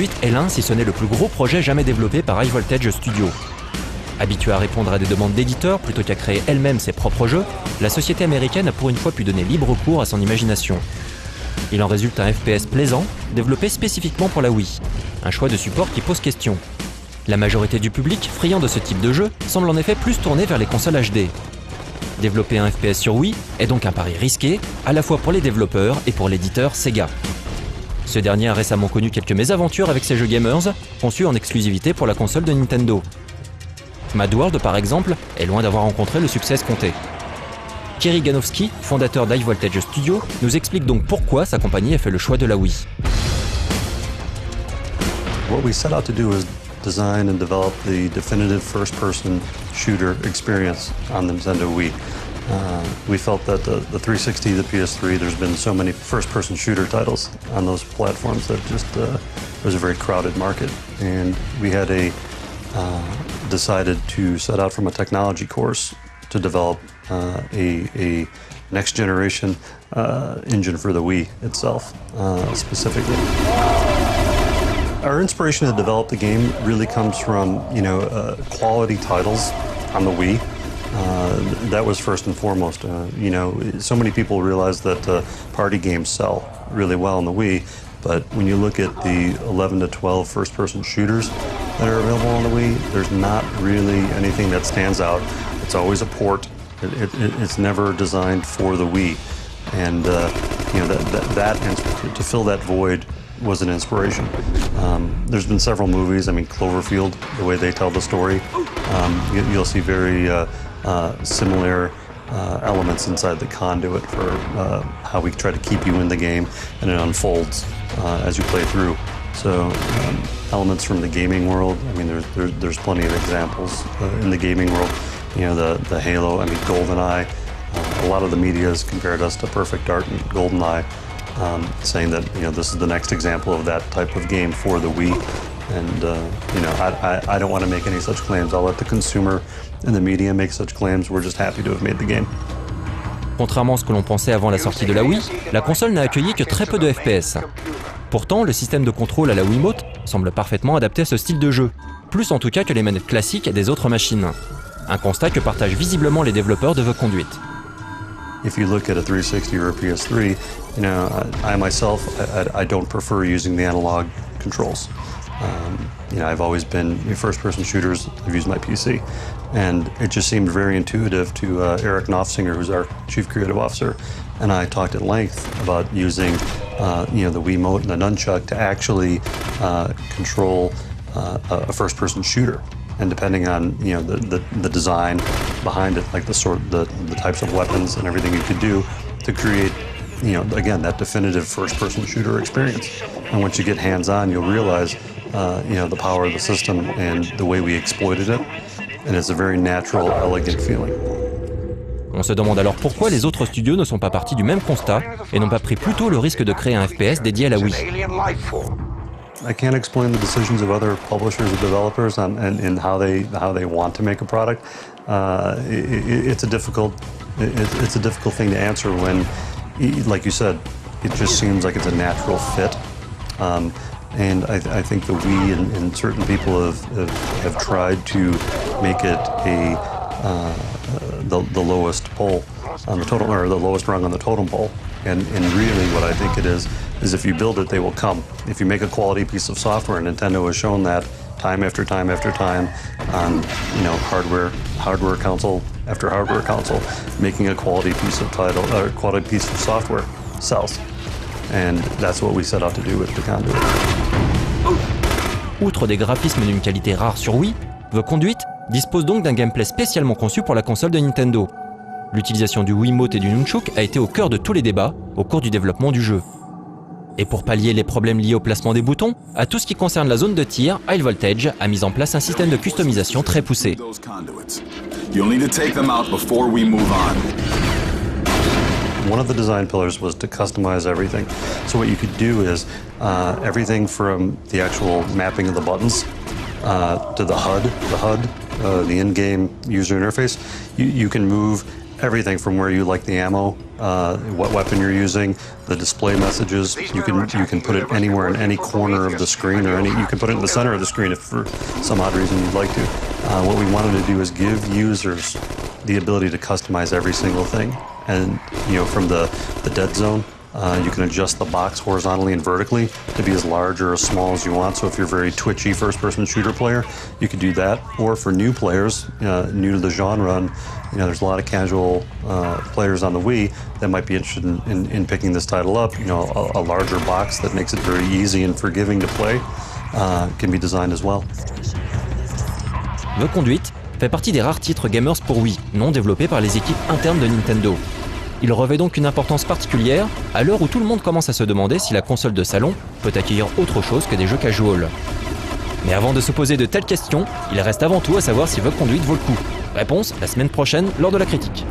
Conduit est l'un, si ce n'est le plus gros projet jamais développé par High Voltage Studio. Habituée à répondre à des demandes d'éditeurs plutôt qu'à créer elle-même ses propres jeux, la société américaine a pour une fois pu donner libre cours à son imagination. Il en résulte un FPS plaisant, développé spécifiquement pour la Wii. Un choix de support qui pose question. La majorité du public, friand de ce type de jeu, semble en effet plus tourné vers les consoles HD. Développer un FPS sur Wii est donc un pari risqué, à la fois pour les développeurs et pour l'éditeur Sega. Ce dernier a récemment connu quelques mésaventures avec ses jeux gamers, conçus en exclusivité pour la console de Nintendo. Mad World, par exemple, est loin d'avoir rencontré le succès escompté. Kerry Ganowski, fondateur d'High Voltage Studio, nous explique donc pourquoi sa compagnie a fait le choix de la Wii. What we set out to do is design and develop the definitive first-person shooter experience on the Nintendo Wii. We felt that the 360, the PS3, there's been so many first-person shooter titles on those platforms that just there's a very crowded market, and we had decided to set out from a technology course to develop a next-generation engine for the Wii itself, specifically. Our inspiration to develop the game really comes from, quality titles on the Wii. That was first and foremost. So many people realize that party games sell really well on the Wii, but when you look at the 11 to 12 first-person shooters that are available on the Wii, there's not really anything that stands out. It's always a port. It's never designed for the Wii, and to fill that void was an inspiration. There's been several movies. I mean, Cloverfield, the way they tell the story, you'll see very similar elements inside the Conduit for how we try to keep you in the game, and it unfolds as you play through. So elements from the gaming world. I mean, there's plenty of examples in the gaming world. The Halo. I mean, GoldenEye. A lot of the media has compared us to Perfect Dark and GoldenEye, saying that this is the next example of that type of game for the Wii. And I don't want to make any such claims. I'll let the consumer and the media make such claims. We're just happy to have made the game. Contrairement à ce que l'on pensait avant la sortie de la Wii, la console n'a accueilli que très peu de FPS. Pourtant, le système de contrôle à la Wiimote semble parfaitement adapté à ce style de jeu, plus en tout cas que les manettes classiques des autres machines. Un constat que partagent visiblement les développeurs de The Conduit. If you look at a 360 or a PS3, I myself, I don't prefer using the analog controls. I've always been first-person shooters. I've used my PC, and it just seemed very intuitive to Eric Knopfsinger, who's our chief creative officer, and I talked at length about using, the Wiimote and the nunchuck to actually control a first-person shooter. And depending on the design behind it, like the types of weapons and everything you could do to create, again, that definitive first-person shooter experience. And once you get hands-on, you'll realize the power of the system and the way we exploited it. And it's a very natural, elegant feeling. On se demande alors pourquoi les autres studios ne sont pas partis du même constat et n'ont pas pris plus tôt le risque de créer un FPS dédié à la Wii. I can't explain the decisions of other publishers or developers and how they want to make a product. It's a difficult thing to answer when, like you said, it just seems like it's a natural fit. And I think the Wii and certain people have tried to make it the lowest pole on the totem, or the lowest rung on the totem pole. And really what I think it is if you build it, they will come. If you make a quality piece of software, and Nintendo has shown that time after time after time on hardware console after hardware console, making a quality piece of quality piece of software sells. And that's what we set out to do with the Conduit. Outre des graphismes d'une qualité rare sur Wii, The Conduit dispose donc d'un gameplay spécialement conçu pour la console de Nintendo. L'utilisation du Wiimote et du Nunchuk a été au cœur de tous les débats au cours du développement du jeu. Et pour pallier les problèmes liés au placement des boutons, à tout ce qui concerne la zone de tir, High Voltage a mis en place un système de customisation très poussé. One of the design pillars was to customize everything. So what you could do is everything from the actual mapping of the buttons to the HUD, the in-game user interface. You can move everything from where you like the ammo, what weapon you're using, the display messages. You can put it anywhere in any corner of the screen, or you can put it in the center of the screen if for some odd reason you'd like to. What we wanted to do is give users the ability to customize every single thing. And from the dead zone, you can adjust the box horizontally and vertically to be as large or as small as you want. So if you're a very twitchy first-person shooter player, you could do that. Or for new players, new to the genre, and there's a lot of casual players on the Wii that might be interested in picking this title up. A larger box that makes it very easy and forgiving to play can be designed as well. The Conduit fait partie des rares titres gamers pour Wii, non développés par les équipes internes de Nintendo. Il revêt donc une importance particulière à l'heure où tout le monde commence à se demander si la console de salon peut accueillir autre chose que des jeux casual. Mais avant de se poser de telles questions, il reste avant tout à savoir si The Conduit vaut le coup. Réponse la semaine prochaine lors de la critique.